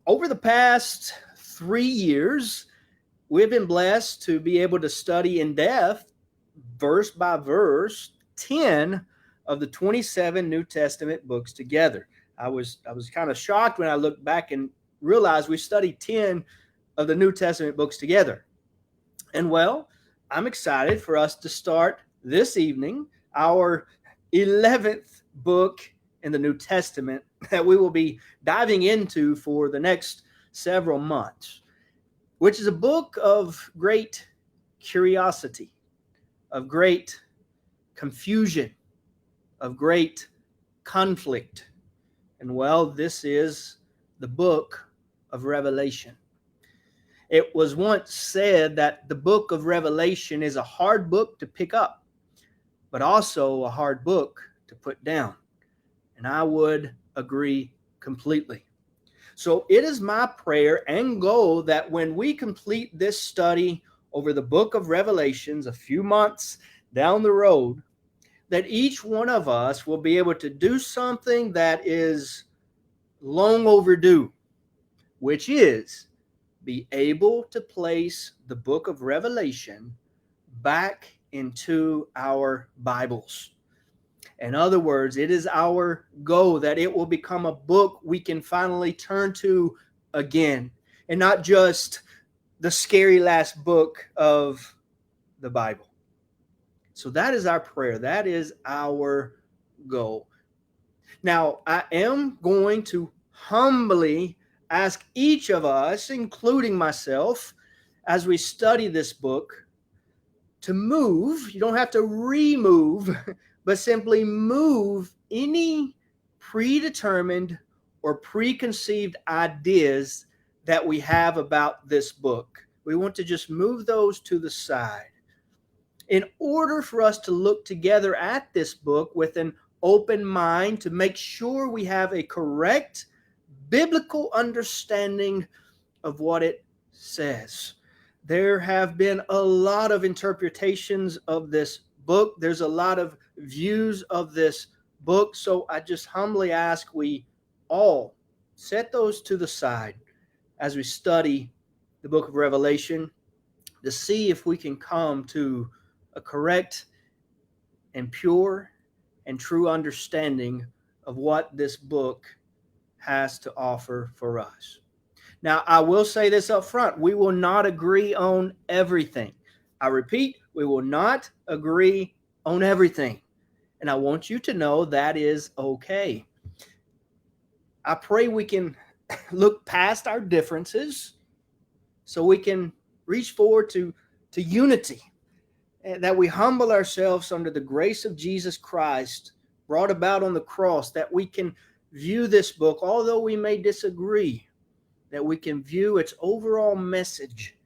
Over the past 3 years, we've been blessed to be able to study in depth, verse by verse, 10 of the 27 New Testament books together. I was kind of shocked when I looked back and realized we studied 10 of the New Testament books together. And well, I'm excited for us to start this evening our 11th book in the New Testament that we will be diving into for the next several months, which is a book of great curiosity, of great confusion, of great conflict. And well, this is the book of Revelation. It was once said that the book of Revelation is a hard book to pick up, but also a hard book to put down. And I would agree completely. So it is my prayer and goal that when we complete this study over the book of Revelations a few months down the road, that each one of us will be able to do something that is long overdue, which is be able to place the book of Revelation back into our Bibles. In other words, it is our goal that it will become a book we can finally turn to again, and not just the scary last book of the Bible. So that is our prayer. That is our goal. Now, I am going to humbly ask each of us, including myself, as we study this book, to move. You don't have to remove, but simply move any predetermined or preconceived ideas that we have about this book. We want to just move those to the side in order for us to look together at this book with an open mind to make sure we have a correct biblical understanding of what it says. There have been a lot of interpretations of this book. There's a lot of views of this book. So I just humbly ask we all set those to the side as we study the book of Revelation to see if we can come to a correct and pure and true understanding of what this book has to offer for us. Now, I will say this up front. We will not agree on everything. I repeat, we will not agree on everything. And I want you to know that is okay. I pray we can look past our differences so we can reach forward to unity, and that we humble ourselves under the grace of Jesus Christ brought about on the cross, that we can view this book, although we may disagree, that we can view its overall message,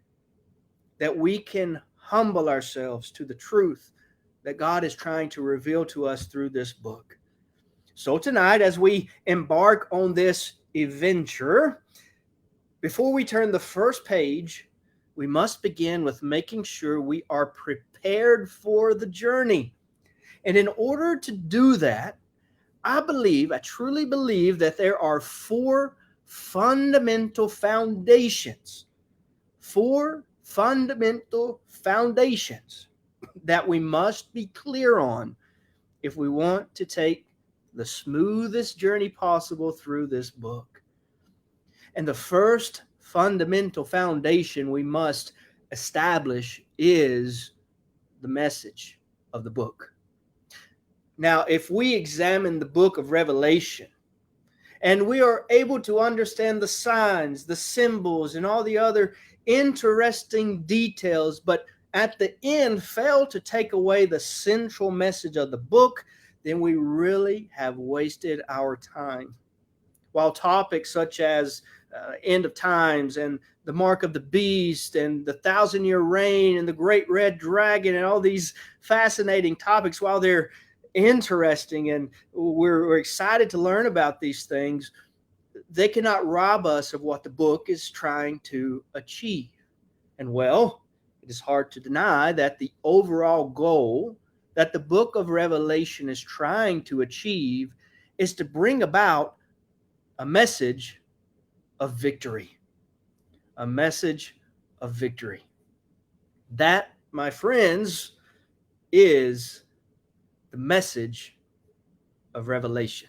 that we can humble ourselves to the truth that God is trying to reveal to us through this book. So tonight, as we embark on this adventure, before we turn the first page, we must begin with making sure we are prepared for the journey. And in order to do that, I truly believe that there are four fundamental foundations that we must be clear on if we want to take the smoothest journey possible through this book. And the first fundamental foundation we must establish is the message of the book. Now, if we examine the book of Revelation and we are able to understand the signs, the symbols, and all the other interesting details, but at the end fail to take away the central message of the book, then we really have wasted our time. While topics such as end of times and the mark of the beast and the 1,000-year reign and the great red dragon and all these fascinating topics, while they're interesting and we're excited to learn about these things, they cannot rob us of what the book is trying to achieve. And well, it is hard to deny that the overall goal that the book of Revelation is trying to achieve is to bring about a message of victory. A message of victory. That, my friends, is the message of Revelation.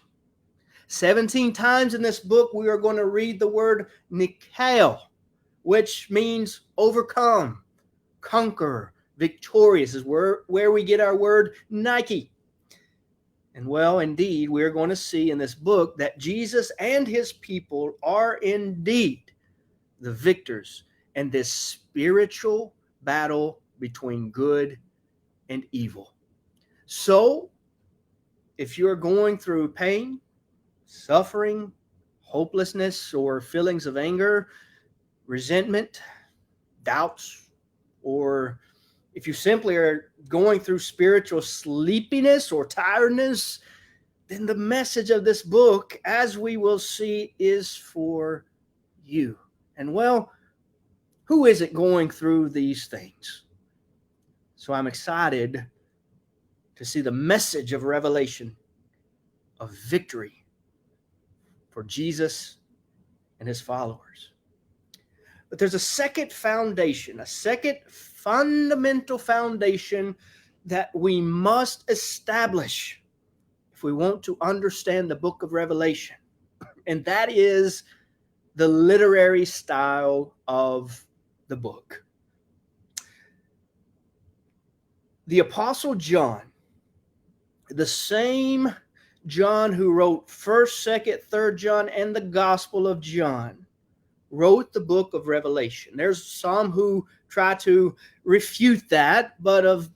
17 times in this book, we are going to read the word Nikao, which means overcome, conquer, victorious, is where we get our word Nike. And well, indeed, we are going to see in this book that Jesus and his people are indeed the victors in this spiritual battle between good and evil. So, if you're going through pain, suffering, hopelessness, or feelings of anger, resentment, doubts, or if you simply are going through spiritual sleepiness or tiredness, then the message of this book, as we will see, is for you. And well, who isn't going through these things? So I'm excited to see the message of Revelation of victory for Jesus and his followers. But there's a second foundation, a second fundamental foundation that we must establish if we want to understand the book of Revelation. And that is the literary style of the book. The Apostle John, the same John who wrote 1st, 2nd, 3rd John, and the Gospel of John, wrote the book of Revelation. There's some who try to refute that, but of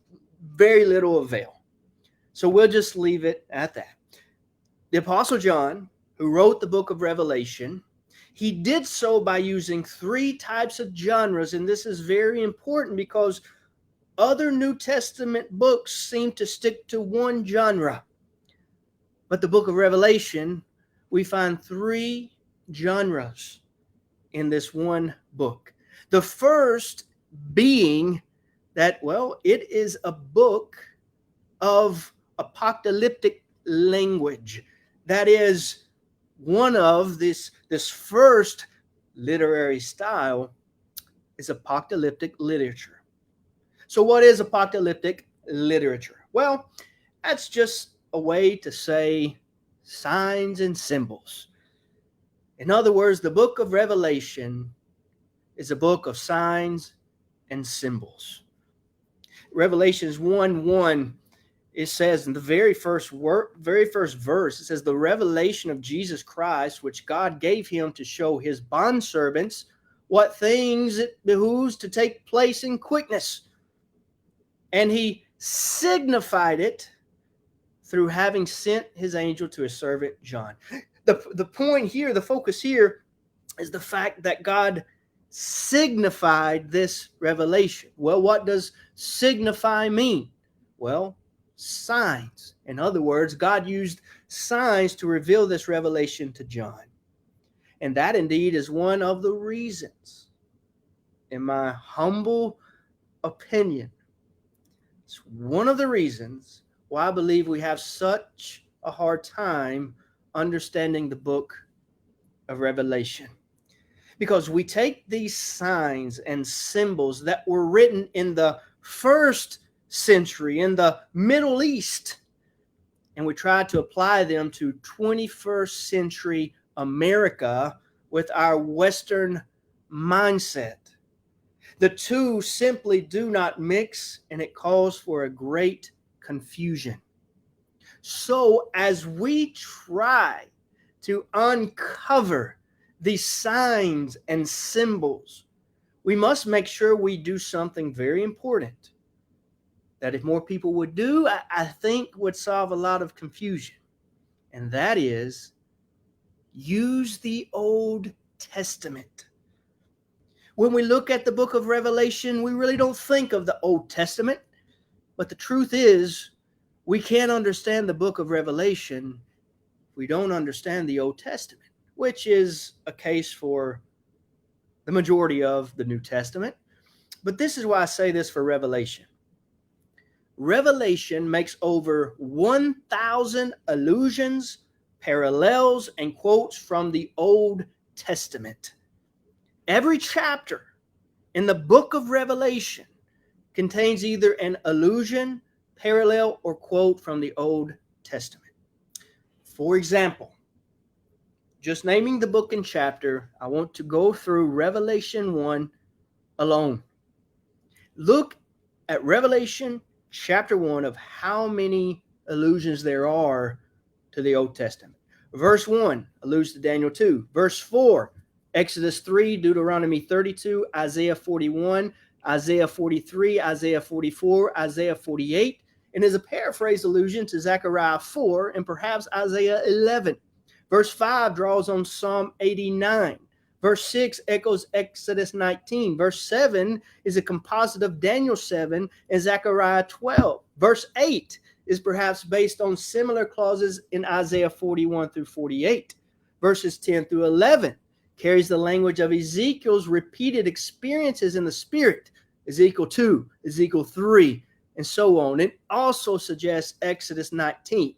very little avail. So we'll just leave it at that. The Apostle John, who wrote the book of Revelation, he did so by using 3 types of genres, and this is very important because other New Testament books seem to stick to one genre. But the book of Revelation, we find 3 genres in this one book. The first being that, well, it is a book of apocalyptic language. That is one of this first literary style is apocalyptic literature. So what is apocalyptic literature? Well, that's just a way to say signs and symbols. In other words, the book of Revelation is a book of signs and symbols. Revelations 1:1, it says in the very first verse, it says, the revelation of Jesus Christ, which God gave him to show his bondservants what things it behooves to take place in quickness. And he signified it through having sent his angel to his servant John. The point here, the focus here, is the fact that God signified this revelation. Well, what does signify mean? Well, signs. In other words, God used signs to reveal this revelation to John. And that indeed is one of the reasons, in my humble opinion, it's one of the reasons why I believe we have such a hard time understanding the book of Revelation. Because we take these signs and symbols that were written in the 1st century in the Middle East, and we try to apply them to 21st century America with our Western mindset. The two simply do not mix, and it calls for a great confusion. So as we try to uncover these signs and symbols, we must make sure we do something very important that if more people would do, I think would solve a lot of confusion. And that is, use the Old Testament. When we look at the book of Revelation, we really don't think of the Old Testament. But the truth is, we can't understand the book of Revelation if we don't understand the Old Testament, which is a case for the majority of the New Testament. But this is why I say this for Revelation. Revelation makes over 1,000 allusions, parallels, and quotes from the Old Testament. Every chapter in the book of Revelation contains either an allusion, parallel, or quote from the Old Testament. For example, just naming the book and chapter, I want to go through Revelation 1 alone. Look at Revelation chapter 1 of how many allusions there are to the Old Testament. Verse 1 alludes to Daniel 2. Verse 4, Exodus 3, Deuteronomy 32, Isaiah 41, Isaiah 43, Isaiah 44, Isaiah 48, and is a paraphrase allusion to Zechariah 4 and perhaps Isaiah 11. Verse 5 draws on Psalm 89. Verse 6 echoes Exodus 19. Verse 7 is a composite of Daniel 7 and Zechariah 12. Verse 8 is perhaps based on similar clauses in Isaiah 41 through 48. Verses 10 through 11 carries the language of Ezekiel's repeated experiences in the Spirit, Ezekiel 2, Ezekiel 3, and so on. It also suggests Exodus 19.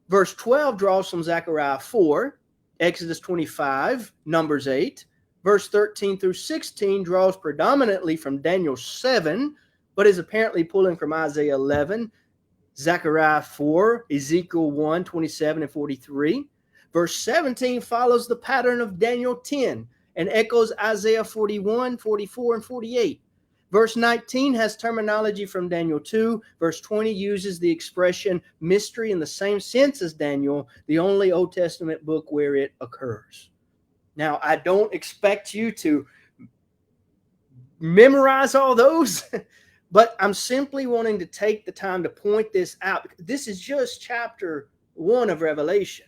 Verse 12 draws from Zechariah 4, Exodus 25, Numbers 8. Verse 13 through 16 draws predominantly from Daniel 7, but is apparently pulling from Isaiah 11, Zechariah 4, Ezekiel 1, 27 and 43. Verse 17 follows the pattern of Daniel 10 and echoes Isaiah 41, 44, and 48. Verse 19 has terminology from Daniel 2. Verse 20 uses the expression mystery in the same sense as Daniel, the only Old Testament book where it occurs. Now, I don't expect you to memorize all those, but I'm simply wanting to take the time to point this out. This is just chapter 1 of Revelation.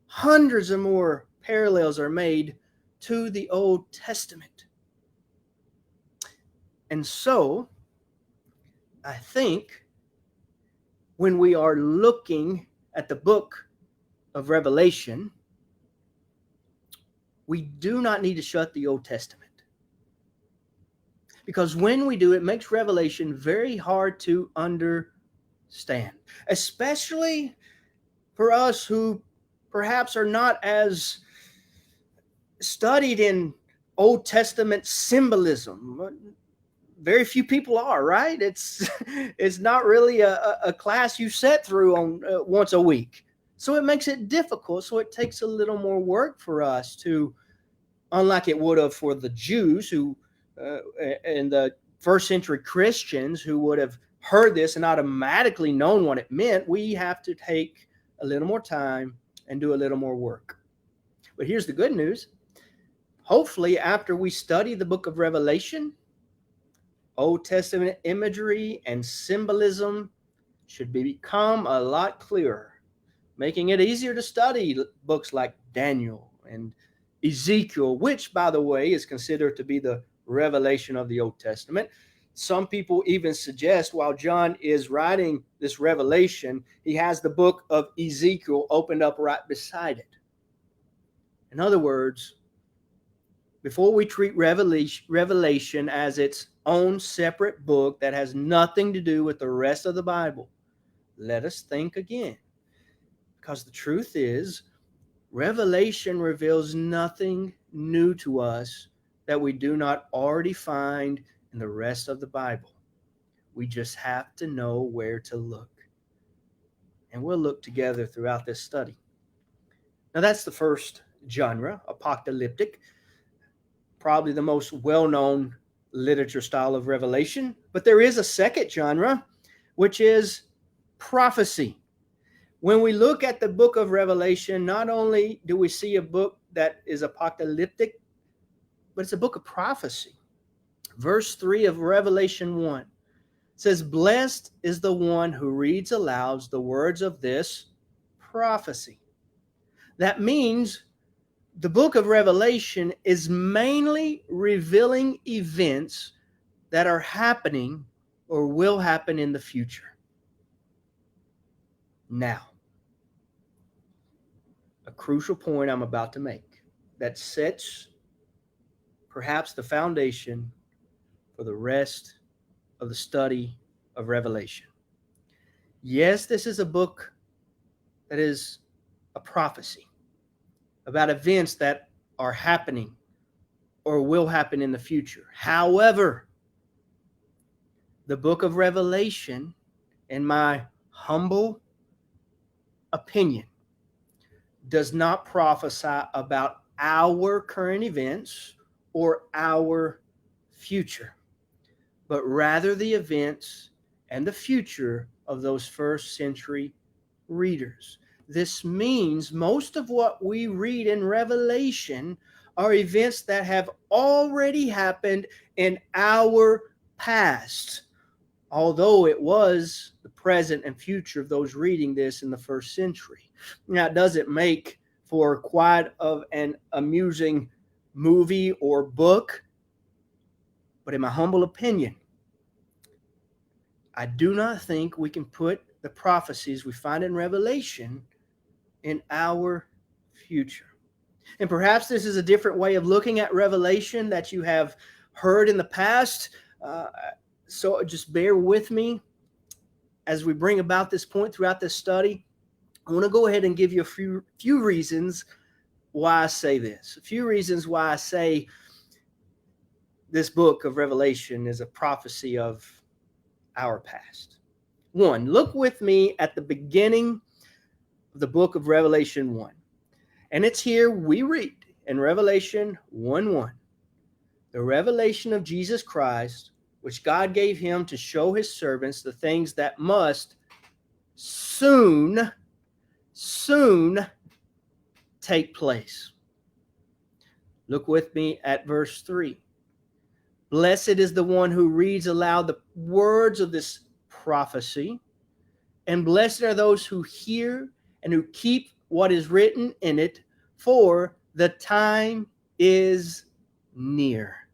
Hundreds of more parallels are made to the Old Testament. And so, I think when we are looking at the book of Revelation, we do not need to shut the Old Testament. Because when we do, it makes Revelation very hard to understand, especially for us who perhaps are not as studied in Old Testament symbolism. Very few people are, right? It's not really a class you sit through on once a week. So it makes it difficult. So it takes a little more work for us to, unlike it would have for the Jews who, and the first century Christians who would have heard this and automatically known what it meant, we have to take a little more time and do a little more work. But here's the good news. Hopefully, after we study the book of Revelation, Old Testament imagery and symbolism should become a lot clearer, making it easier to study books like Daniel and Ezekiel, which, by the way, is considered to be the revelation of the Old Testament. Some people even suggest while John is writing this revelation, he has the book of Ezekiel opened up right beside it. In other words, before we treat Revelation as its own separate book that has nothing to do with the rest of the Bible, let us think again. Because the truth is, Revelation reveals nothing new to us that we do not already find in the rest of the Bible. We just have to know where to look. And we'll look together throughout this study. Now, that's the first genre, apocalyptic. Probably the most well-known literature style of Revelation. But there is a second genre, which is prophecy. When we look at the book of Revelation, not only do we see a book that is apocalyptic, but it's a book of prophecy. Verse 3 of Revelation 1 says, "Blessed is the one who reads aloud the words of this prophecy." That means the book of Revelation is mainly revealing events that are happening or will happen in the future. Now, a crucial point I'm about to make that sets perhaps the foundation for the rest of the study of Revelation. Yes, this is a book that is a prophecy about events that are happening or will happen in the future. However, the book of Revelation, in my humble opinion, does not prophesy about our current events or our future, but rather the events and the future of those first century readers. This means most of what we read in Revelation are events that have already happened in our past, although it was the present and future of those reading this in the first century. Now, it doesn't make for quite of an amusing movie or book, but in my humble opinion, I do not think we can put the prophecies we find in Revelation in our future. And perhaps this is a different way of looking at Revelation that you have heard in the past. So just bear with me as we bring about this point throughout this study. I want to go ahead and give you a few reasons why I say this. A few reasons why I say this book of Revelation is a prophecy of our past. One, look with me at the beginning of the book of Revelation 1. And it's here we read in Revelation 1:1, the revelation of Jesus Christ, which God gave him to show his servants the things that must soon take place. Look with me at verse 3. Blessed is the one who reads aloud the words of this prophecy, and blessed are those who hear and who keep what is written in it, for the time is near.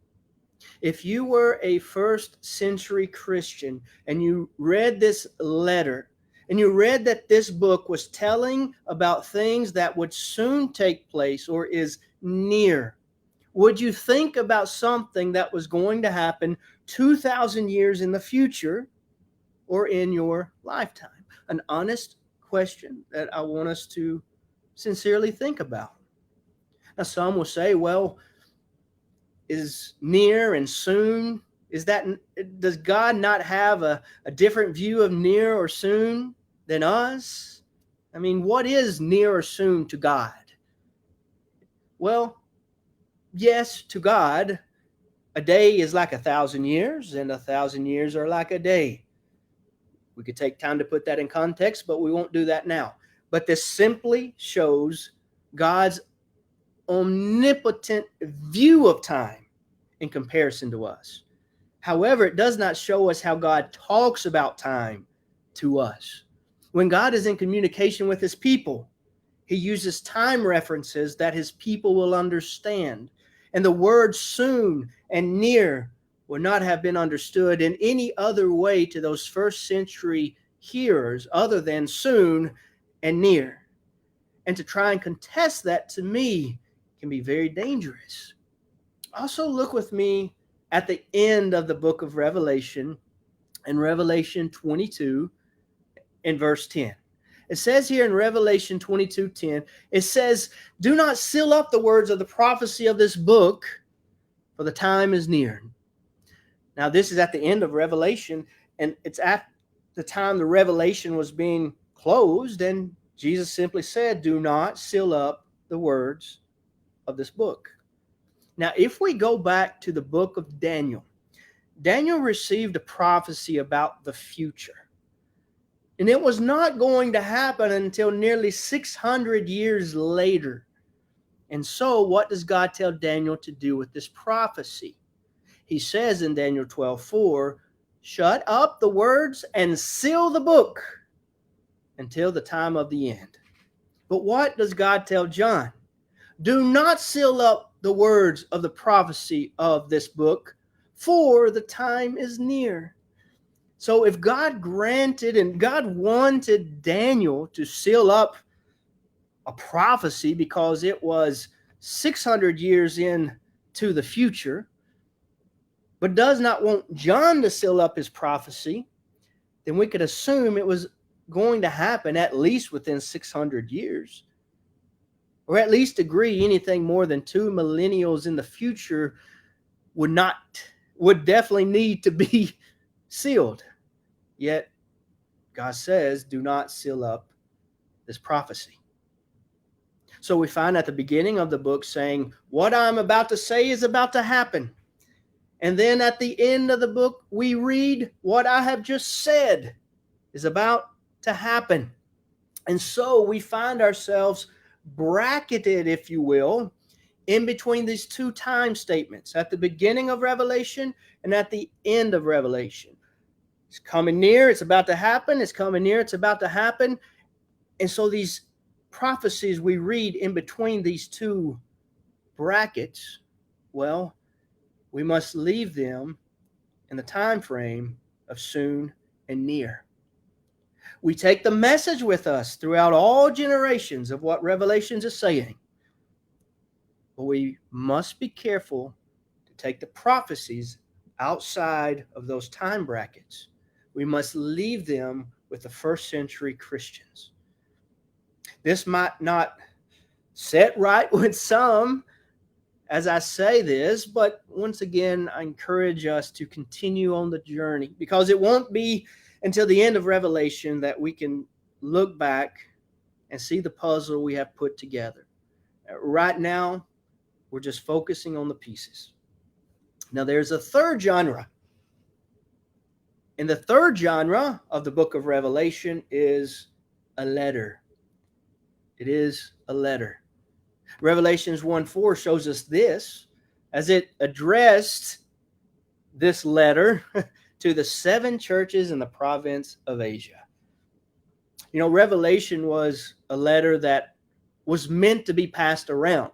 If you were a first century Christian and you read this letter and you read that this book was telling about things that would soon take place or is near, would you think about something that was going to happen 2,000 years in the future or in your lifetime? An honest question that I want us to sincerely think about. Now, some will say, well, is near and soon, does God not have a different view of near or soon than us? I mean, what is near or soon to God? Well, yes, to God, a day is like 1,000 years, and 1,000 years are like a day. We could take time to put that in context, but we won't do that now. But this simply shows God's omnipotent view of time in comparison to us. However, it does not show us how God talks about time to us. When God is in communication with his people, he uses time references that his people will understand. And the words soon and near would not have been understood in any other way to those first century hearers other than soon and near. And to try and contest that, to me, can be very dangerous. Also, look with me at the end of the book of Revelation, in Revelation 22, in verse 10. It says here in Revelation 22:10, it says, "Do not seal up the words of the prophecy of this book, for the time is near." Now, this is at the end of Revelation, and it's at the time the revelation was being closed, and Jesus simply said, "Do not seal up the words of this book." Now, if we go back to the book of Daniel, Daniel received a prophecy about the future. And it was not going to happen until nearly 600 years later. And so what does God tell Daniel to do with this prophecy? He says in Daniel 12:4, "Shut up the words and seal the book until the time of the end." But what does God tell John? "Do not seal up the words of the prophecy of this book, for the time is near." So if God granted and God wanted Daniel to seal up a prophecy because it was 600 years into the future, but does not want John to seal up his prophecy, then we could assume it was going to happen at least within 600 years. or at least agree anything more than 2 millennials in the future would definitely need to be sealed. Yet God says, do not seal up this prophecy. So we find at the beginning of the book saying, what I'm about to say is about to happen. And then at the end of the book, we read what I have just said is about to happen. And so we find ourselves bracketed, if you will, in between these two time statements, at the beginning of Revelation and at the end of Revelation. It's coming near, it's about to happen. It's coming near, it's about to happen. And so these prophecies we read in between these two brackets, well, we must leave them in the time frame of soon and near. We take the message with us throughout all generations of what Revelations is saying. But we must be careful to take the prophecies outside of those time brackets. We must leave them with the first century Christians. This might not set right with some as I say this, but once again, I encourage us to continue on the journey, because it won't be until the end of Revelation that we can look back and see the puzzle we have put together. Right now, we're just focusing on the pieces. Now, there's a third genre. And the third genre of the book of Revelation is a letter. It is a letter. Revelations 1:4 shows us this as it addressed this letter to the 7 churches in the province of Asia. You know, Revelation was a letter that was meant to be passed around.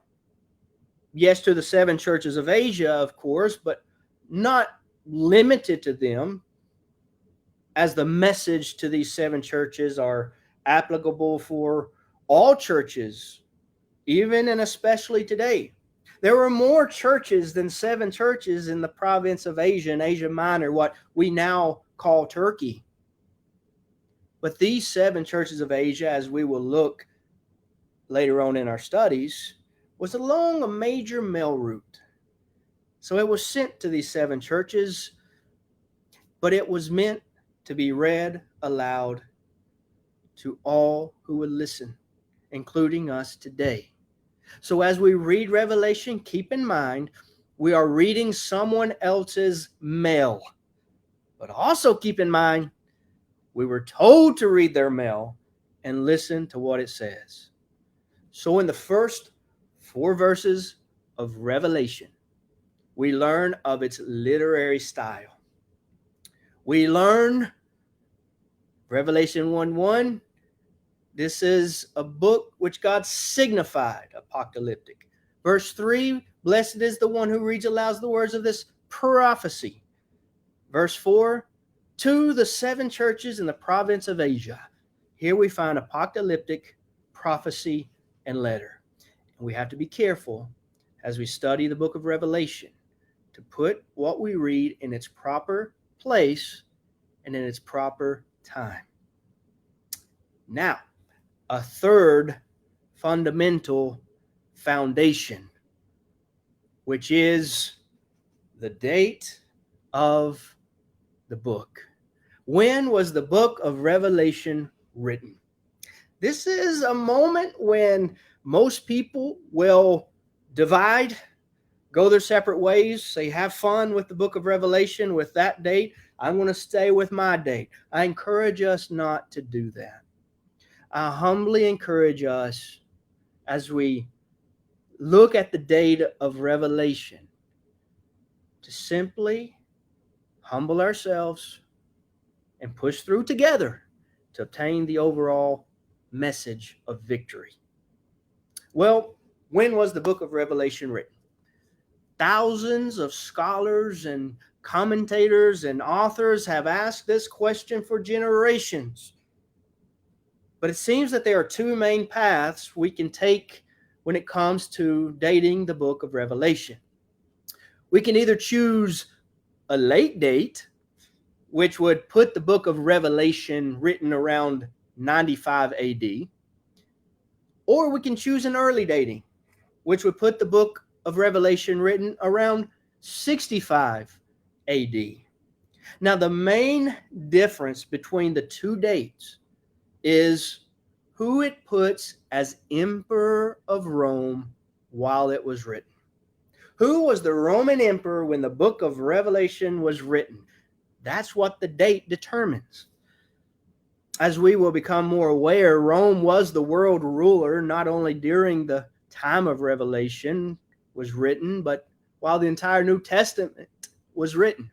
Yes, to the 7 churches of Asia, of course, but not limited to them, as the message to these 7 churches are applicable for all churches, even and especially today. There were more churches than 7 churches in the province of Asia and Asia Minor, what we now call Turkey. But these 7 churches of Asia, as we will look later on in our studies, was along a major mail route. So it was sent to these 7 churches, but it was meant to be read aloud to all who would listen, including us today. So as we read Revelation, keep in mind we are reading someone else's mail. But also keep in mind we were told to read their mail and listen to what it says. So in the first 4 verses of Revelation, we learn of its literary style. We learn Revelation 1:1. This is a book which God signified apocalyptic. Verse 3, blessed is the one who reads aloud the words of this prophecy. Verse 4, to the 7 churches in the province of Asia. Here we find apocalyptic, prophecy, and letter. And we have to be careful as we study the book of Revelation to put what we read in its proper place and in its proper time. Now, a third fundamental foundation, which is the date of the book. When was the book of Revelation written? This is a moment when most people will divide, go their separate ways, say, have fun with the book of Revelation with that date. I'm going to stay with my date. I encourage us not to do that. I humbly encourage us as we look at the date of Revelation to simply humble ourselves and push through together to obtain the overall message of victory. Well, when was the book of Revelation written? Thousands of scholars and commentators and authors have asked this question for generations. But it seems that there are 2 main paths we can take when it comes to dating the book of Revelation. We can either choose a late date, which would put the book of Revelation written around 95 AD, Or we can choose an early dating, which would put the book of Revelation written around 65 AD. Now, the main difference between the two dates is who it puts as emperor of Rome while it was written. Who was the Roman emperor when the book of Revelation was written? That's what the date determines. As we will become more aware, Rome was the world ruler not only during the time of Revelation was written, but while the entire New Testament was written.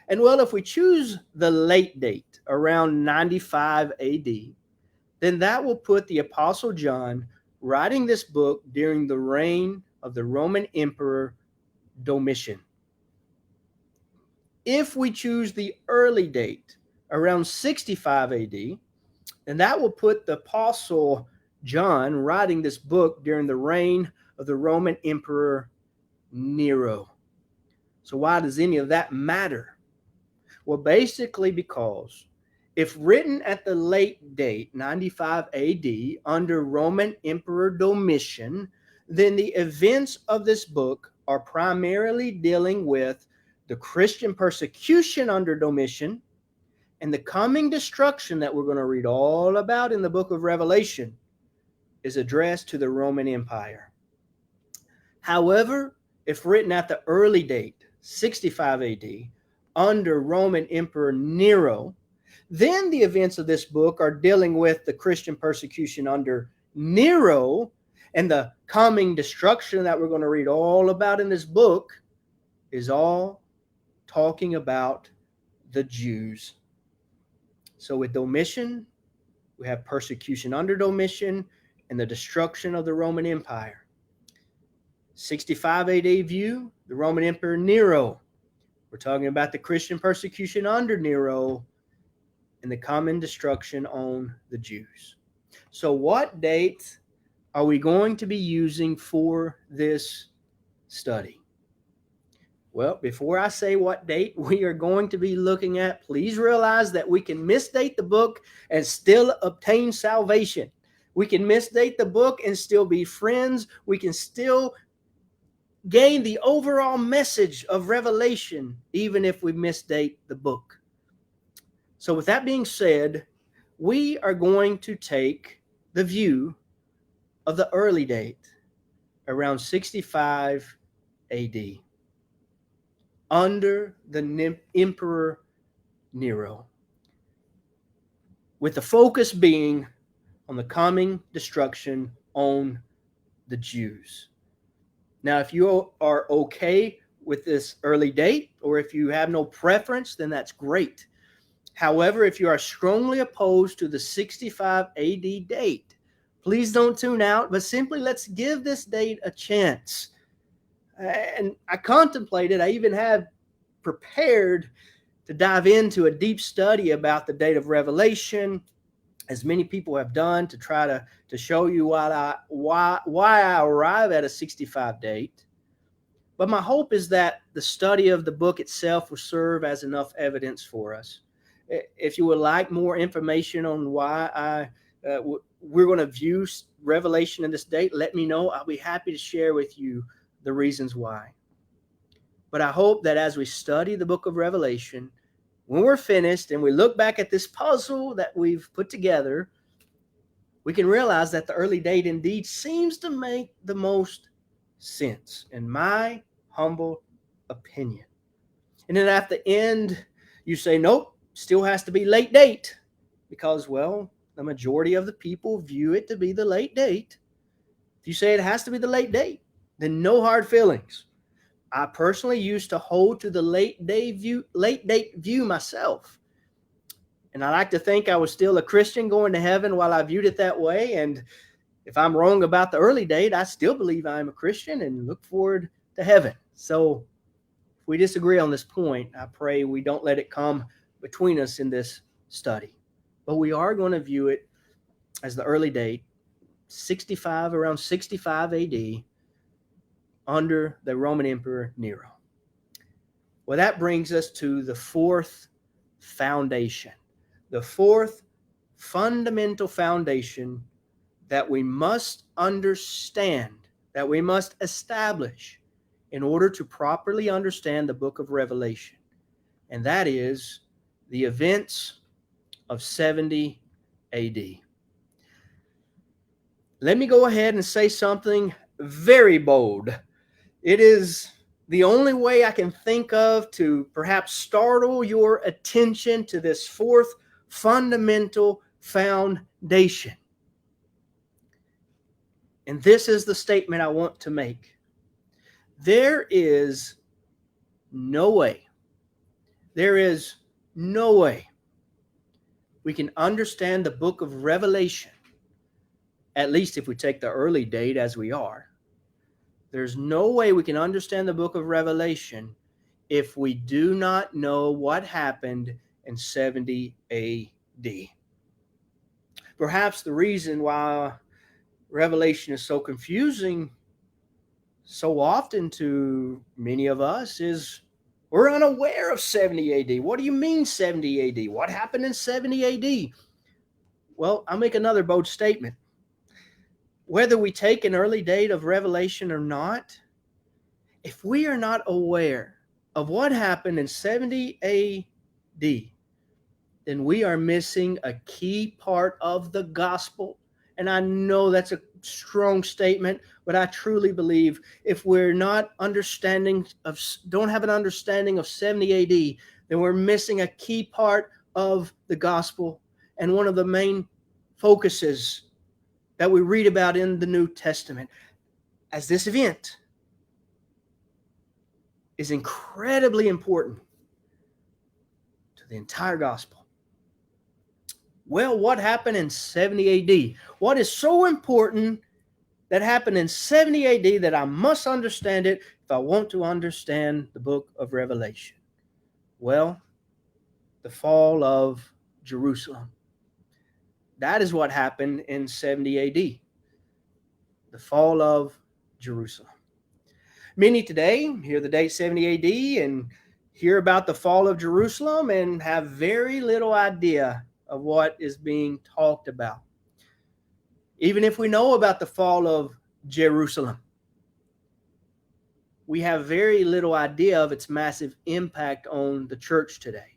And well, if we choose the late date, around 95 AD, then that will put the Apostle John writing this book during the reign of the Roman Emperor Domitian. If we choose the early date, around 65 AD, then that will put the Apostle John writing this book during the reign of the Roman Emperor Nero. So why does any of that matter? Well, basically because if written at the late date, 95 AD, under Roman Emperor Domitian, then the events of this book are primarily dealing with the Christian persecution under Domitian and the coming destruction that we're going to read all about in the book of Revelation is addressed to the Roman Empire. However, if written at the early date, 65 AD, under Roman Emperor Nero, then the events of this book are dealing with the Christian persecution under Nero and the coming destruction that we're going to read all about in this book is all talking about the Jews. So with Domitian, we have persecution under Domitian and the destruction of the Roman Empire. 65 AD view, the Roman Emperor Nero. We're talking about the Christian persecution under Nero and the common destruction on the Jews. So what date are we going to be using for this study? Well, before I say what date we are going to be looking at, please realize that we can misdate the book and still obtain salvation. We can misdate the book and still be friends. We can still gain the overall message of Revelation, even if we misdate the book. So with that being said, we are going to take the view of the early date, around 65 AD, under the Emperor Nero, with the focus being on the coming destruction on the Jews. Now, if you are okay with this early date, or if you have no preference, then that's great. However, if you are strongly opposed to the 65 AD date, please don't tune out, but simply let's give this date a chance. And I contemplated, I even have prepared to dive into a deep study about the date of Revelation, as many people have done, to try to show you why I arrive at a 65 date. But my hope is that the study of the book itself will serve as enough evidence for us. If you would like more information on why we're going to view Revelation in this date, let me know. I'll be happy to share with you the reasons why. But I hope that as we study the book of Revelation, when we're finished and we look back at this puzzle that we've put together, we can realize that the early date indeed seems to make the most sense, in my humble opinion. And then at the end, you say, nope, still has to be late date, because, well, the majority of the people view it to be the late date. If you say it has to be the late date, then no hard feelings. I personally used to hold to the late date view myself. And I like to think I was still a Christian going to heaven while I viewed it that way. And if I'm wrong about the early date, I still believe I'm a Christian and look forward to heaven. So if we disagree on this point, I pray we don't let it come between us in this study. But we are going to view it as the early date, around 65 AD, under the Roman Emperor Nero. Well, that brings us to the fourth foundation, the fourth fundamental foundation that we must understand, that we must establish in order to properly understand the book of Revelation. And that is the events of 70 AD. Let me go ahead and say something very bold. It is the only way I can think of to perhaps startle your attention to this fourth fundamental foundation. And this is the statement I want to make. There is no way we can understand the book of Revelation, at least if we take the early date as we are. There's no way we can understand the book of Revelation if we do not know what happened in 70 AD. Perhaps the reason why Revelation is so confusing so often to many of us is we're unaware of 70 AD. What do you mean 70 AD? What happened in 70 AD? Well, I'll make another bold statement. Whether we take an early date of Revelation or not, if we are not aware of what happened in 70 AD, then we are missing a key part of the gospel. And I know that's a strong statement, but I truly believe if we're not don't have an understanding of 70 AD, then we're missing a key part of the gospel and one of the main focuses that we read about in the New Testament, as this event is incredibly important to the entire gospel. Well, what happened in 70 AD? What is so important that happened in 70 AD that I must understand it if I want to understand the book of Revelation? Well, the fall of Jerusalem. That is what happened in 70 AD. The fall of Jerusalem. Many today hear the date 70 AD and hear about the fall of Jerusalem and have very little idea of what is being talked about. Even if we know about the fall of Jerusalem, we have very little idea of its massive impact on the church today.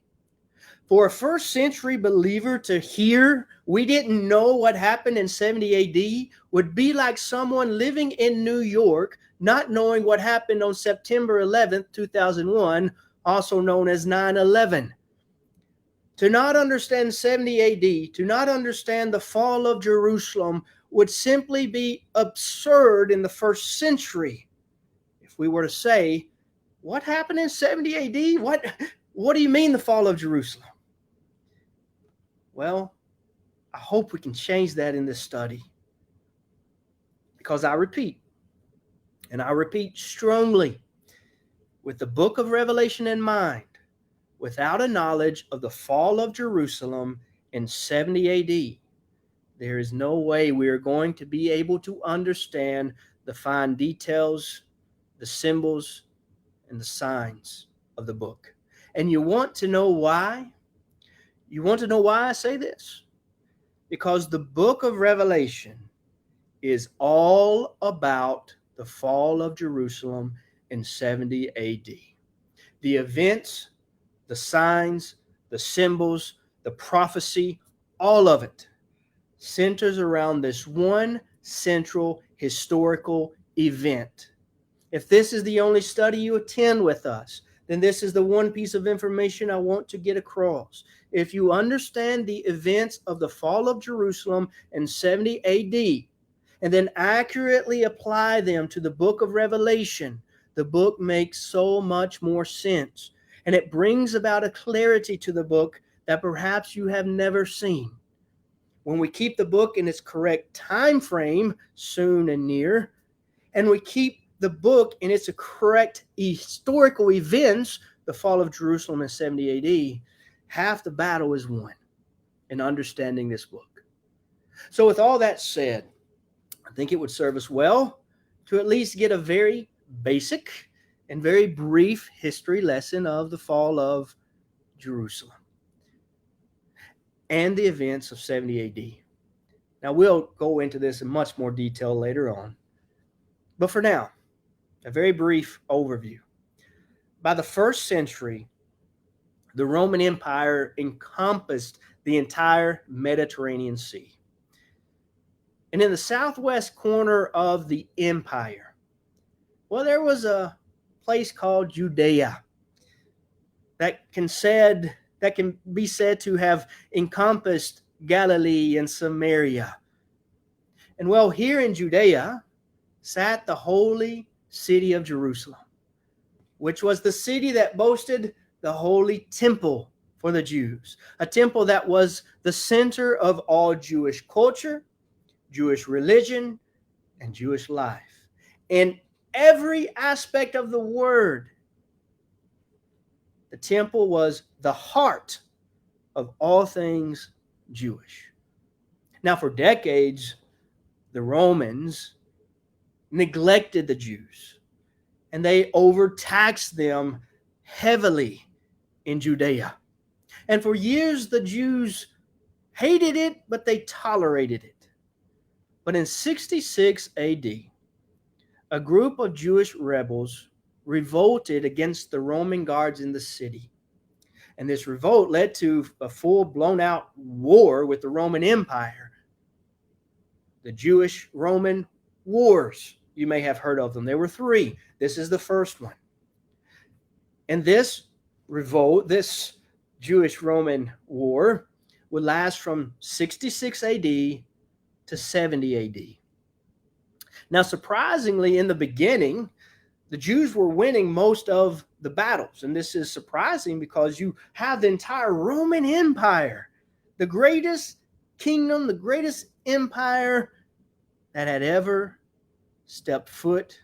For a first century believer to hear we didn't know what happened in 70 AD would be like someone living in New York not knowing what happened on September 11th, 2001, also known as 9/11. To not understand 70 AD, to not understand the fall of Jerusalem would simply be absurd in the first century. If we were to say, what happened in 70 AD? What do you mean the fall of Jerusalem? Well, I hope we can change that in this study. Because I repeat, and I repeat strongly, with the book of Revelation in mind, without a knowledge of the fall of Jerusalem in 70 AD, there is no way we are going to be able to understand the fine details, the symbols, and the signs of the book. And you want to know why? You want to know why I say this? Because the book of Revelation is all about the fall of Jerusalem in 70 AD. The events, the signs, the symbols, the prophecy, all of it centers around this one central historical event. If this is the only study you attend with us, then this is the one piece of information I want to get across. If you understand the events of the fall of Jerusalem in 70 AD, and then accurately apply them to the book of Revelation, the book makes so much more sense. And it brings about a clarity to the book that perhaps you have never seen. When we keep the book in its correct time frame, soon and near, and we keep the book in its correct historical events, the fall of Jerusalem in 70 AD, half the battle is won in understanding this book. So with all that said, I think it would serve us well to at least get a very basic and very brief history lesson of the fall of Jerusalem and the events of 70 AD. Now, we'll go into this in much more detail later on. But for now, a very brief overview. By the first century, the Roman Empire encompassed the entire Mediterranean Sea. And in the southwest corner of the empire, well, there was a place called Judea that can be said to have encompassed Galilee and Samaria. And well, here in Judea sat the holy city of Jerusalem, which was the city that boasted the holy temple for the Jews, a temple that was the center of all Jewish culture, Jewish religion, and Jewish life. In every aspect of the word, the temple was the heart of all things Jewish. Now, for decades, the Romans neglected the Jews, and they overtaxed them heavily in Judea. And for years, the Jews hated it, but they tolerated it. But in 66 AD, a group of Jewish rebels revolted against the Roman guards in the city. And this revolt led to a full blown out war with the Roman Empire. The Jewish-Roman Wars, you may have heard of them. There were 3. This is the first one. And this revolt, this Jewish-Roman war, would last from 66 AD to 70 AD. Now, surprisingly, in the beginning, the Jews were winning most of the battles. And this is surprising because you have the entire Roman Empire, the greatest kingdom, the greatest empire that had ever stepped foot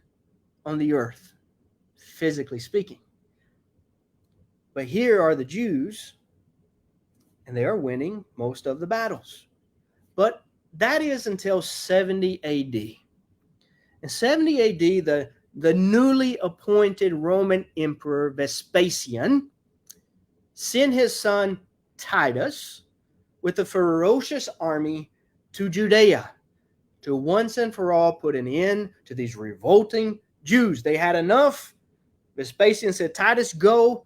on the earth, physically speaking. But here are the Jews, and they are winning most of the battles. But that is until 70 AD. In 70 AD, the newly appointed Roman Emperor Vespasian sent his son Titus with a ferocious army to Judea to once and for all put an end to these revolting Jews. They had enough. Vespasian said, Titus, go,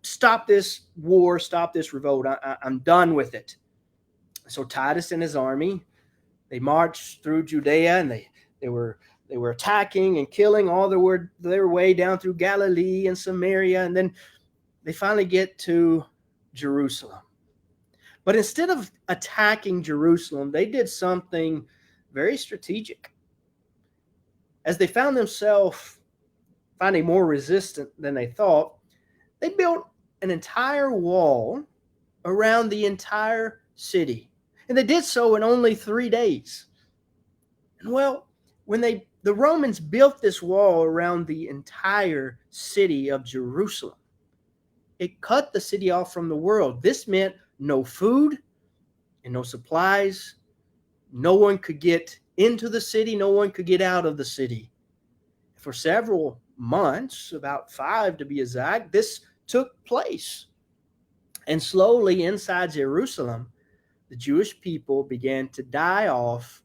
stop this war, stop this revolt. I'm done with it. So Titus and his army, they marched through Judea, and they were attacking and killing all their way down through Galilee and Samaria, and then they finally get to Jerusalem. But instead of attacking Jerusalem, they did something very strategic. As they found themselves finding more resistant than they thought, they built an entire wall around the entire city. And they did so in only 3 days. And well, when the Romans built this wall around the entire city of Jerusalem, it cut the city off from the world. This meant no food and no supplies. No one could get into the city. No one could get out of the city. For several months, about 5 to be exact, this took place. And slowly inside Jerusalem, the Jewish people began to die off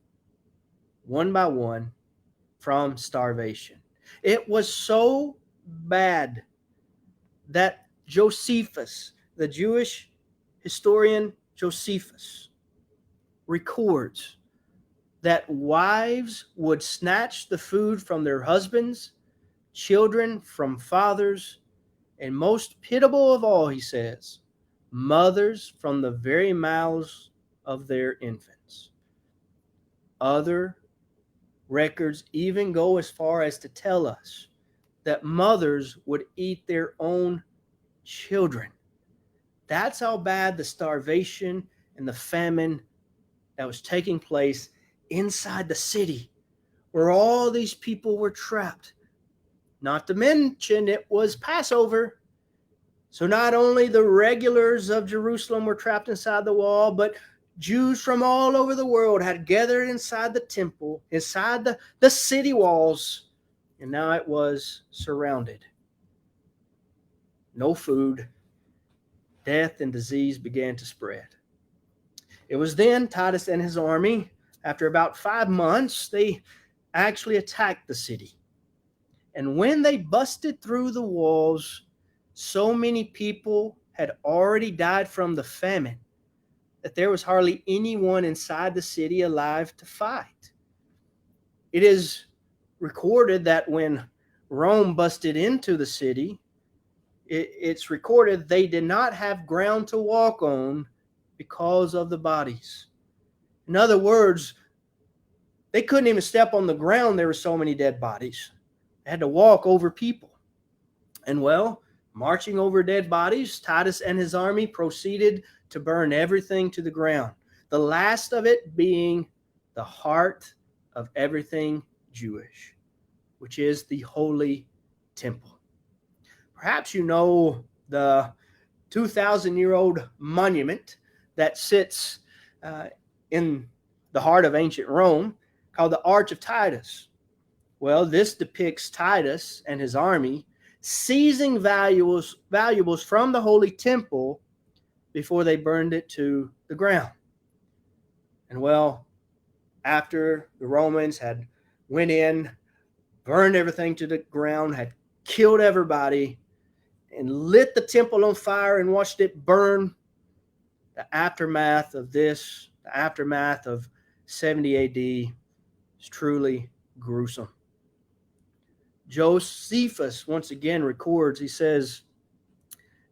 one by one from starvation. It was so bad that Josephus, the Jewish historian Josephus, records that wives would snatch the food from their husbands, children from fathers, and most pitiable of all, he says, mothers from the very mouths of their infants. Other records even go as far as to tell us that mothers would eat their own children. That's how bad the starvation and the famine that was taking place inside the city, where all these people were trapped. Not to mention it was Passover. So not only the regulars of Jerusalem were trapped inside the wall, but Jews from all over the world had gathered inside the temple, inside the city walls, and now it was surrounded. No food. Death and disease began to spread. It was then Titus and his army After about 5 months, they actually attacked the city. And when they busted through the walls, so many people had already died from the famine that there was hardly anyone inside the city alive to fight. It is recorded that when Rome busted into the city, it's recorded they did not have ground to walk on because of the bodies. In other words, they couldn't even step on the ground. There were so many dead bodies. They had to walk over people. And well, marching over dead bodies, Titus and his army proceeded to burn everything to the ground, the last of it being the heart of everything Jewish, which is the Holy Temple. Perhaps you know the 2,000-year-old monument that sits in the heart of ancient Rome called the Arch of Titus. Well, this depicts Titus and his army seizing valuables from the Holy Temple before they burned it to the ground. And well, after the Romans had went in, burned everything to the ground, had killed everybody, and lit the temple on fire and watched it burn, the aftermath of 70 AD is truly gruesome. Josephus once again records, he says,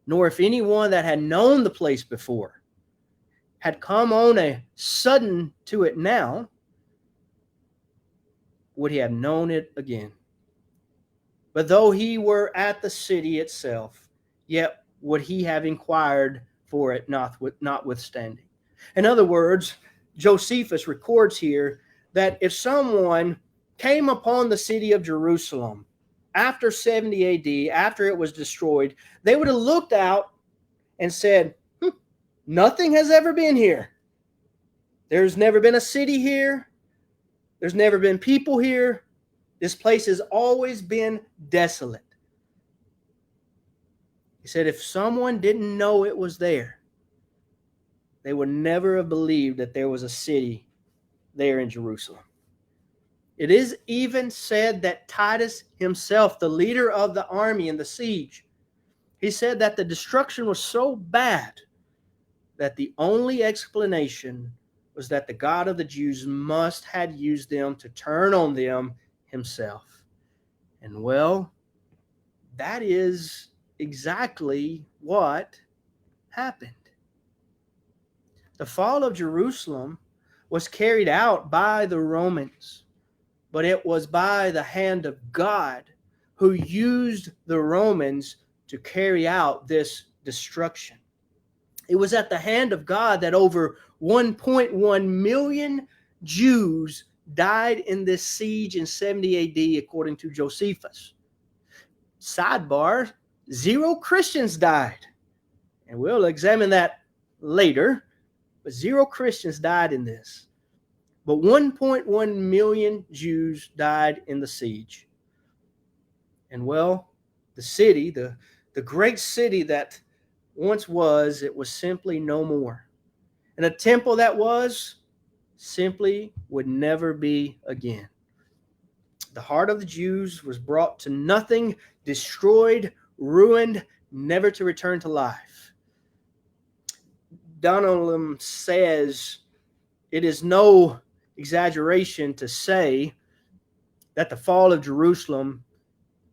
"Nor if anyone that had known the place before had come on a sudden to it now, would he have known it again. But though he were at the city itself, yet would he have inquired for it notwithstanding." In other words, Josephus records here that if someone came upon the city of Jerusalem after 70 AD, after it was destroyed, they would have looked out and said, nothing has ever been here. There's never been a city here. There's never been people here. This place has always been desolate. He said if someone didn't know it was there, they would never have believed that there was a city there in Jerusalem. It is even said that Titus himself, the leader of the army in the siege, he said that the destruction was so bad that the only explanation was that the God of the Jews must have used them to turn on them himself. And well, that is exactly what happened. The fall of Jerusalem was carried out by the Romans, but it was by the hand of God who used the Romans to carry out this destruction. It was at the hand of God that over 1.1 million Jews died in this siege in 70 AD, according to Josephus. Sidebar, 0 Christians died. And we'll examine that later. But 0 Christians died in this. But 1.1 million Jews died in the siege. And well, the city, the great city that once was, it was simply no more. And a temple that was, simply would never be again. The heart of the Jews was brought to nothing, destroyed, ruined, never to return to life. Dunham says it is no exaggeration to say that the fall of Jerusalem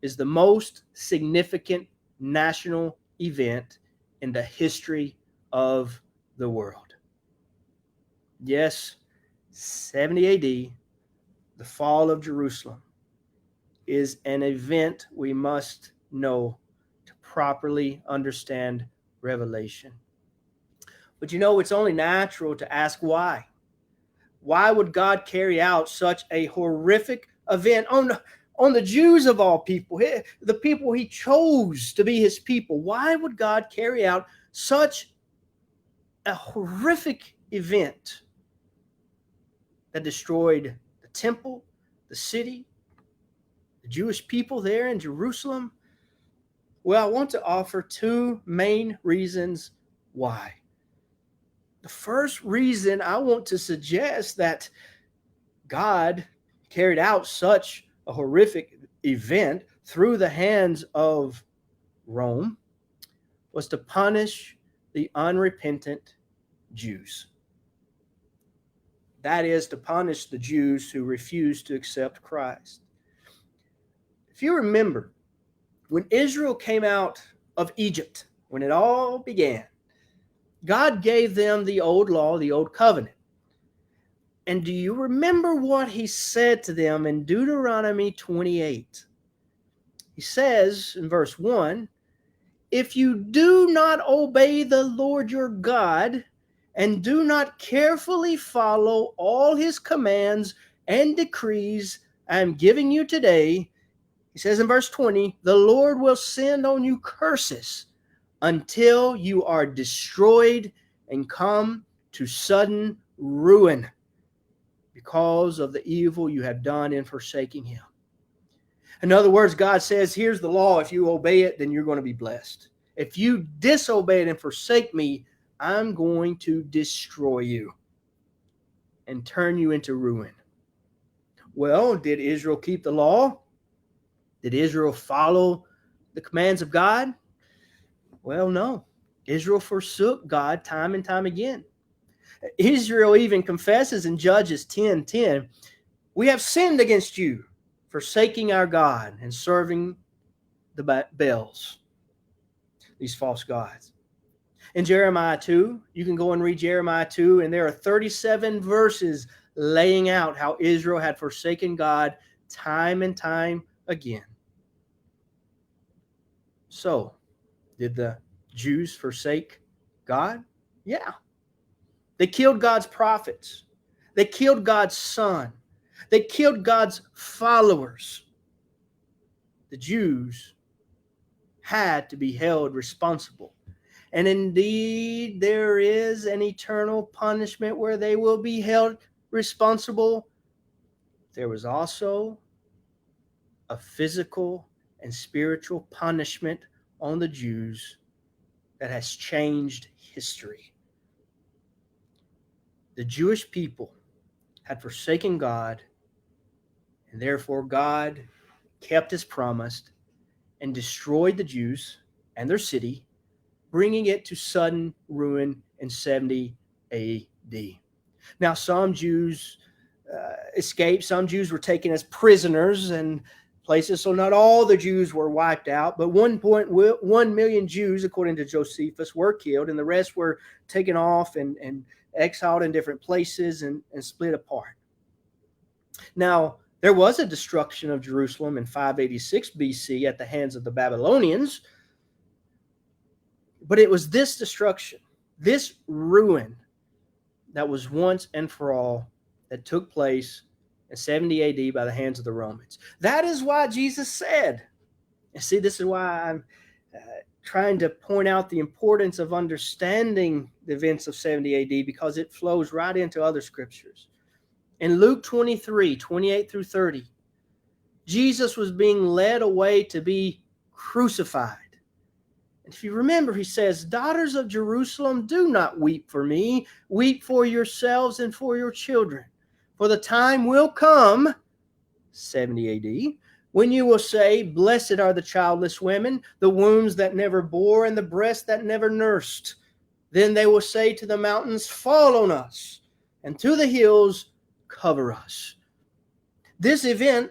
is the most significant national event in the history of the world. Yes, 70 AD, the fall of Jerusalem, is an event we must know to properly understand Revelation. But you know, it's only natural to ask why. Why would God carry out such a horrific event on the Jews of all people, the people he chose to be his people? Why would God carry out such a horrific event that destroyed the temple, the city, the Jewish people there in Jerusalem? Well, I want to offer 2 main reasons why. The first reason I want to suggest that God carried out such a horrific event through the hands of Rome was to punish the unrepentant Jews. That is, to punish the Jews who refused to accept Christ. If you remember, when Israel came out of Egypt, when it all began, God gave them the old law, the old covenant. And do you remember what he said to them in Deuteronomy 28? He says in verse 1, if you do not obey the Lord your God and do not carefully follow all his commands and decrees I am giving you today, he says in verse 20, the Lord will send on you curses until you are destroyed and come to sudden ruin because of the evil you have done in forsaking him. In other words, God says, here's the law. If you obey it, then you're going to be blessed. If you disobey it and forsake me, I'm going to destroy you and turn you into ruin. Well, did Israel keep the law? Did Israel follow the commands of God? Well, no. Israel forsook God time and time again. Israel even confesses in Judges 10:10, we have sinned against you, forsaking our God and serving the Baals, these false gods. In Jeremiah 2, you can go and read Jeremiah 2, and there are 37 verses laying out how Israel had forsaken God time and time again. So, did the Jews forsake God? Yeah. They killed God's prophets. They killed God's son. They killed God's followers. The Jews had to be held responsible. And indeed, there is an eternal punishment where they will be held responsible. There was also a physical and spiritual punishment on the Jews that has changed history. The Jewish people had forsaken God, and therefore God kept his promise and destroyed the Jews and their city, bringing it to sudden ruin in 70 A.D. Now, some Jews escaped. Some Jews were taken as prisoners and places, so not all the Jews were wiped out, but 1.1 million Jews, according to Josephus, were killed, and the rest were taken off and exiled in different places and split apart. Now, there was a destruction of Jerusalem in 586 BC at the hands of the Babylonians, but it was this destruction, this ruin, that was once and for all that took place in 70 AD by the hands of the Romans. That is why Jesus said, and see, this is why I'm trying to point out the importance of understanding the events of 70 AD, because it flows right into other scriptures. In Luke 23, 28 through 30, Jesus was being led away to be crucified. And if you remember, he says, daughters of Jerusalem, do not weep for me. Weep for yourselves and for your children. For the time will come, 70 AD, when you will say, blessed are the childless women, the wombs that never bore, and the breasts that never nursed. Then they will say to the mountains, fall on us, and to the hills, cover us. This event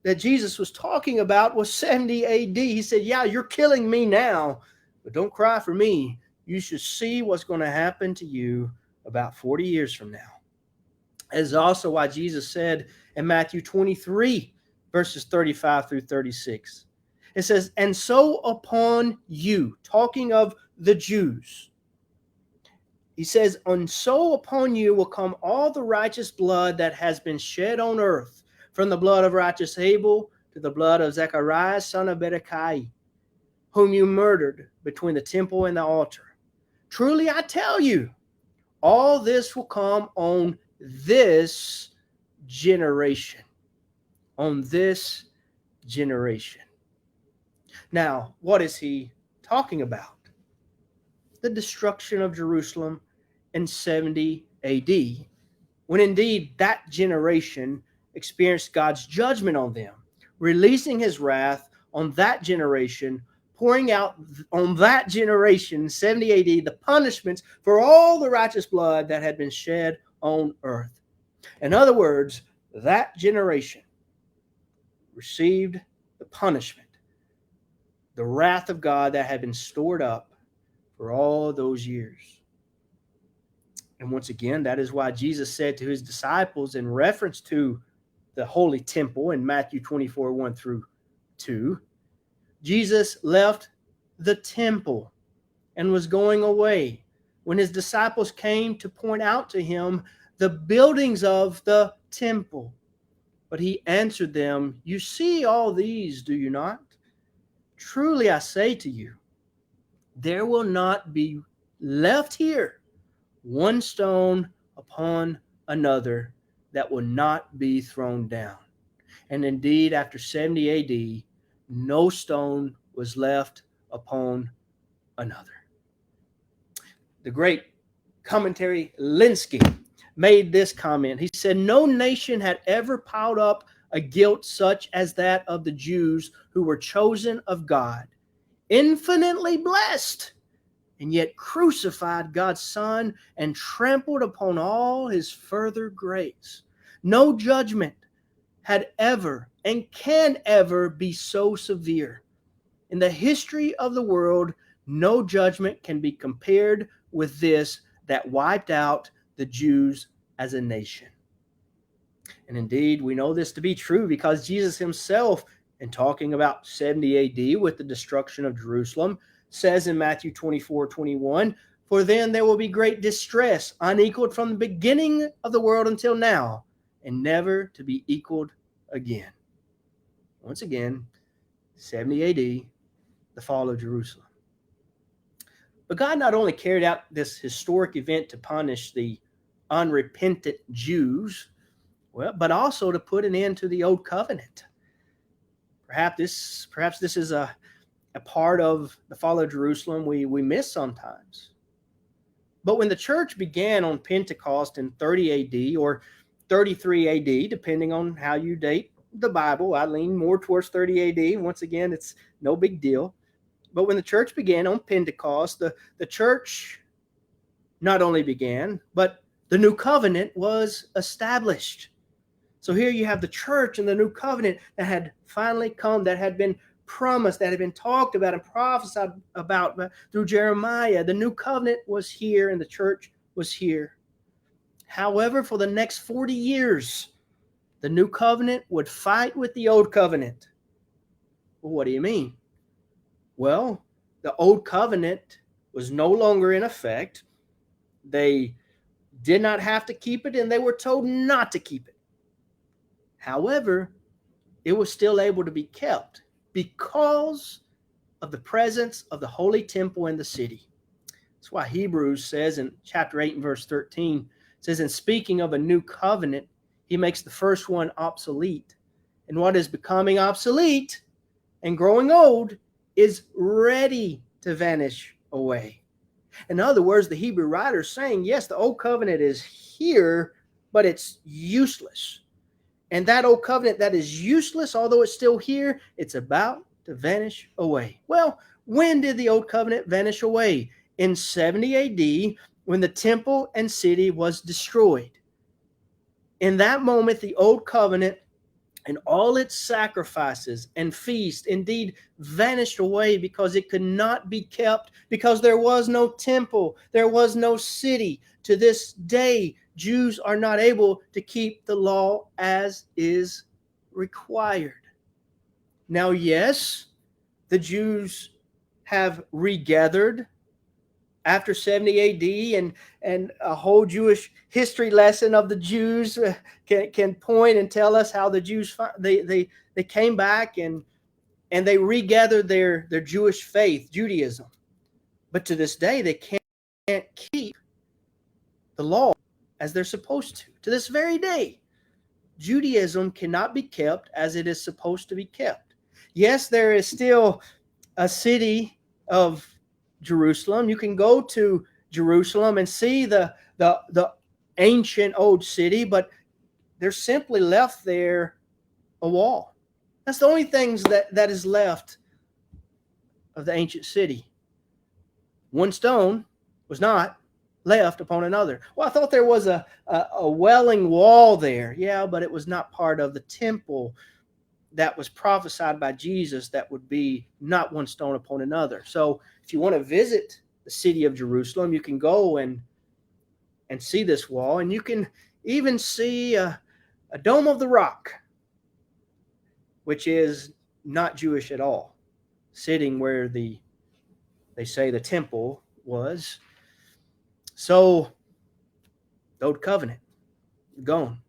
that Jesus was talking about was 70 AD. He said, yeah, you're killing me now, but don't cry for me. You should see what's going to happen to you about 40 years from now. That is also why Jesus said in Matthew 23, verses 35 through 36, it says, and so upon you, talking of the Jews, he says, and so upon you will come all the righteous blood that has been shed on earth, from the blood of righteous Abel to the blood of Zechariah, son of Berechiah, whom you murdered between the temple and the altar. Truly I tell you, all this will come on this generation. On this generation. Now, what is he talking about? The destruction of Jerusalem in 70 AD when indeed that generation experienced God's judgment on them, releasing his wrath on that generation, pouring out on that generation, 70 AD, the punishments for all the righteous blood that had been shed on earth. In other words, that generation received the punishment, the wrath of God that had been stored up for all those years. And once again, that is why Jesus said to his disciples in reference to the holy temple in Matthew 24, 1 through 2, Jesus left the temple and was going away when his disciples came to point out to him the buildings of the temple. But he answered them, "You see all these, do you not? Truly I say to you, there will not be left here one stone upon another that will not be thrown down." And indeed, after 70 AD, no stone was left upon another. The great commentary Linsky made this comment. He said, "No nation had ever piled up a guilt such as that of the Jews who were chosen of God, infinitely blessed, and yet crucified God's Son and trampled upon all his further grace. No judgment had ever and can ever be so severe. In the history of the world, no judgment can be compared with this that wiped out the Jews as a nation." And indeed, we know this to be true because Jesus himself, in talking about 70 AD with the destruction of Jerusalem, says in Matthew 24, 21, "For then there will be great distress, unequaled from the beginning of the world until now, and never to be equaled again." Once again, 70 AD, the fall of Jerusalem. But God not only carried out this historic event to punish the unrepentant Jews, but also to put an end to the old covenant. Perhaps this is a part of the fall of Jerusalem we miss sometimes. But when the church began on Pentecost in 30 AD or 33 AD, depending on how you date the Bible, I lean more towards 30 AD. Once again, it's no big deal. But when the church began on Pentecost, the church not only began, but the new covenant was established. So here you have the church and the new covenant that had finally come, that had been promised, that had been talked about and prophesied about through Jeremiah. The new covenant was here and the church was here. However, for the next 40 years, the new covenant would fight with the old covenant. Well, what do you mean? Well, the old covenant was no longer in effect. They did not have to keep it, and they were told not to keep it. However, it was still able to be kept because of the presence of the holy temple in the city. That's why Hebrews says in chapter 8 and verse 13, it says, "In speaking of a new covenant, he makes the first one obsolete. And what is becoming obsolete and growing old is ready to vanish away." In other words, the Hebrew writer is saying, yes, the old covenant is here, but it's useless. And that old covenant that is useless, although it's still here, it's about to vanish away. Well, when did the old covenant vanish away? In 70 AD, when the temple and city was destroyed. In that moment, the old covenant and all its sacrifices and feasts indeed vanished away because it could not be kept, because there was no temple, there was no city. To this day, Jews are not able to keep the law as is required. Now, yes, the Jews have regathered after 70 AD, and a whole Jewish history lesson of the Jews can point and tell us how the Jews they came back and they regathered their Jewish faith, Judaism. But to this day, they can't keep the law as they're supposed to. To this very day, Judaism cannot be kept as it is supposed to be kept. Yes, there is still a city of Jerusalem. You can go to Jerusalem and see the ancient old city, but they're simply left there a wall. That's the only things that is left of the ancient city. One stone was not left upon another. Well, I thought there was a welling wall there. Yeah, but it was not part of the temple that was prophesied by Jesus that would be not one stone upon another. So if you want to visit the city of Jerusalem, you can go and see this wall, and you can even see a Dome of the Rock, which is not Jewish at all, sitting where they say the temple was. So the Old Covenant, gone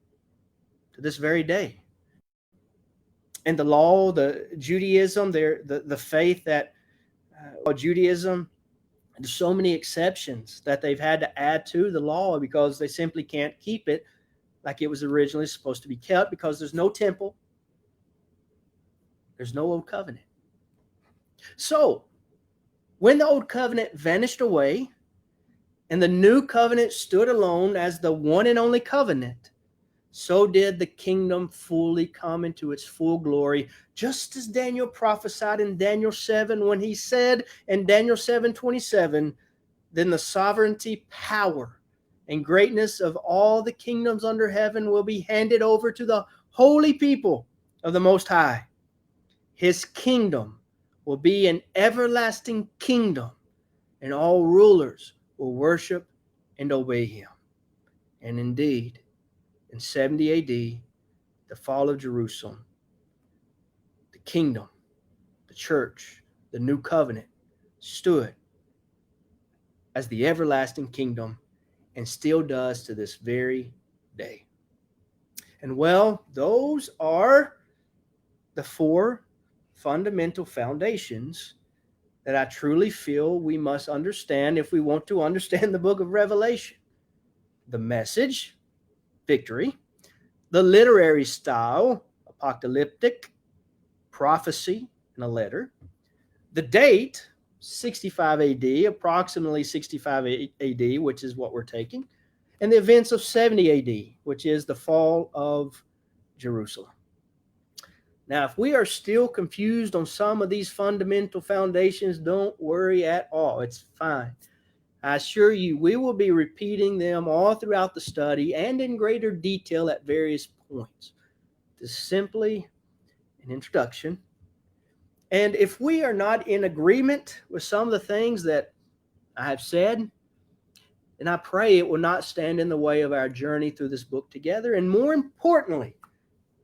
to this very day. And the law, the Judaism, the faith that Judaism, there's so many exceptions that they've had to add to the law because they simply can't keep it like it was originally supposed to be kept, because there's no temple, there's no Old Covenant. So when the Old Covenant vanished away and the New Covenant stood alone as the one and only covenant, so did the kingdom fully come into its full glory, just as Daniel prophesied in Daniel 7 when he said in Daniel 7:27, then the sovereignty, power, and greatness of all the kingdoms under heaven will be handed over to the holy people of the Most High. His kingdom will be an everlasting kingdom, and all rulers will worship and obey him. And indeed, in 70 AD, the fall of Jerusalem, the kingdom, the church, the new covenant stood as the everlasting kingdom and still does to this very day. And well, those are the four fundamental foundations that I truly feel we must understand if we want to understand the book of Revelation. The message, victory; the literary style, apocalyptic, prophecy, and a letter; the date, 65 AD, approximately 65 AD, which is what we're taking; and the events of 70 AD, which is the fall of Jerusalem. Now, if we are still confused on some of these fundamental foundations, don't worry at all. It's fine. I assure you, we will be repeating them all throughout the study and in greater detail at various points. This is simply an introduction. And if we are not in agreement with some of the things that I have said, then I pray it will not stand in the way of our journey through this book together, and more importantly,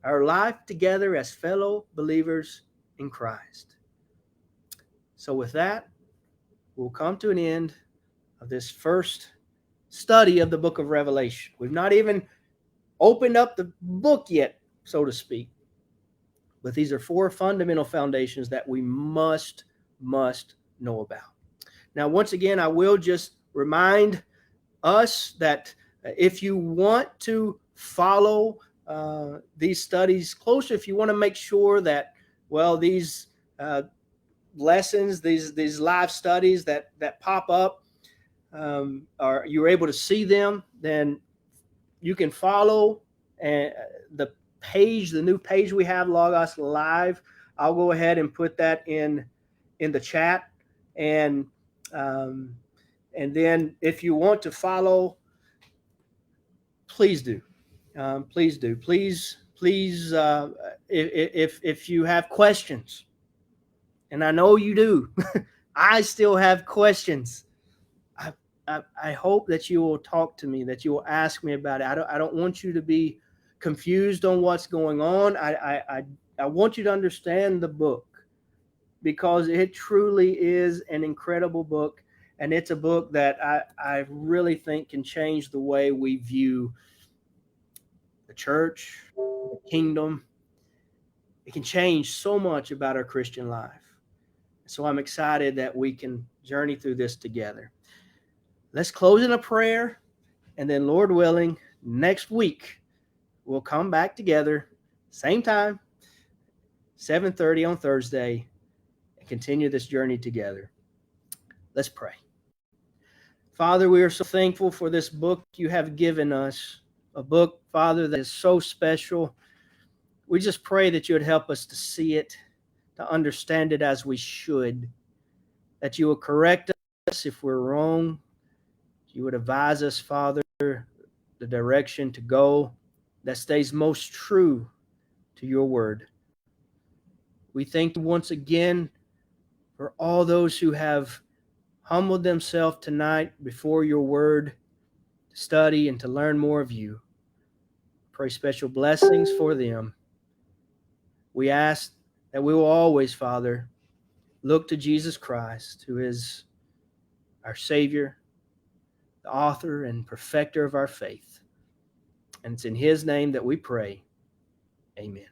our life together as fellow believers in Christ. So with that, we'll come to an end of this first study of the book of Revelation. We've not even opened up the book yet, so to speak. But these are four fundamental foundations that we must know about. Now, once again, I will just remind us that if you want to follow these studies closer, if you want to make sure that, well, these lessons, these live studies that pop up, or you're able to see them, then you can follow the page, the new page we have, Logos Live. I'll go ahead and put that in the chat, and then if you want to follow, please do. Please do. Please, if you have questions, and I know you do, I still have questions. I hope that you will talk to me, that you will ask me about it. I don't want you to be confused on what's going on. I want you to understand the book, because it truly is an incredible book, and it's a book that I really think can change the way we view the church, the kingdom. It can change so much about our Christian life. So I'm excited that we can journey through this together. Let's close in a prayer, and then, Lord willing, next week we'll come back together, same time, 7:30 on Thursday, and continue this journey together. Let's pray. Father, we are so thankful for this book you have given us, a book, Father, that is so special. We just pray that you would help us to see it, to understand it as we should, that you will correct us if we're wrong. You would advise us, Father, the direction to go that stays most true to your word. We thank you once again for all those who have humbled themselves tonight before your word to study and to learn more of you. Pray special blessings for them. We ask that we will always, Father, look to Jesus Christ, who is our Savior, the author and perfecter of our faith. And it's in his name that we pray. Amen.